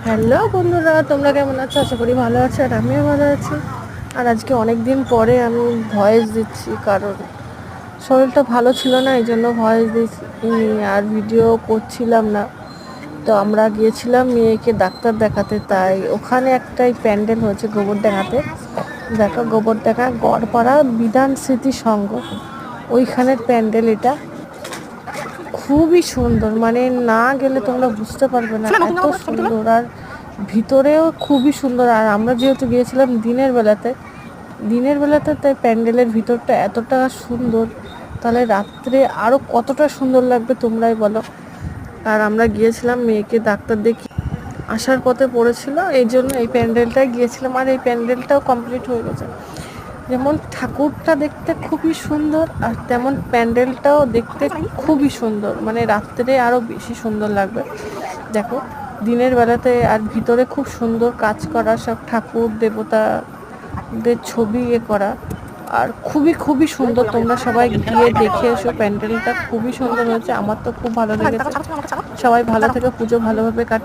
Hello বন্ধুরা, তোমরা কেমন আছো? আশা করি ভালো আছো, আর আমিও ভালো আছি। আর আজকে অনেক দিন পরে আমি ভয়েস দিচ্ছি, কারণ শরীরটা ভালো ছিল না, এই জন্য ভয়েস দিচ্ছি আর ভিডিও করছিলাম না। তো আমরা গিয়েছিলাম মেয়েকে ডাক্তার দেখাতে, তাই ওখানে একটাই প্যান্ডেল হয়েছে গোবরডাঙ্গাতে। দেখো, গোবরডাঙ্গা গড়পাড়া বিধান স্মৃতি সংঘ, ওইখানের প্যান্ডেল এটা। খুবই সুন্দর, মানে না গেলে তোমরা বুঝতে পারবে না, এত সুন্দর। আর ভিতরেও খুবই সুন্দর। আর আমরা যেহেতু গিয়েছিলাম দিনের বেলাতে তাই প্যান্ডেলের ভিতরটা এতটা সুন্দর, তাহলে রাত্রে আরও কতটা সুন্দর লাগবে তোমরাই বলো। আর আমরা গিয়েছিলাম মেয়েকে ডাক্তার দেখি আসার পথে পড়েছিল, এই জন্য এই প্যান্ডেলটায় গিয়েছিলাম। আর এই প্যান্ডেলটাও কমপ্লিট হয়ে গেছে। যেমন ঠাকুরটা দেখতে খুবই সুন্দর, আর তেমন প্যান্ডেলটাও দেখতে খুবই সুন্দর, মানে রাত্রে আরও বেশি সুন্দর লাগবে। দেখো, দিনের বেলাতে আর ভিতরে খুব সুন্দর কাজ করা, সব ঠাকুর দেবতাদের ছবি করা, আর খুবই খুবই সুন্দর। তোমরা সবাই গিয়ে দেখে এসো, প্যান্ডেলটা খুবই সুন্দর হয়েছে, আমার তো খুব ভালো লেগেছে। সবাই ভালো থেকে পুজো ভালোভাবে কাটিয়ে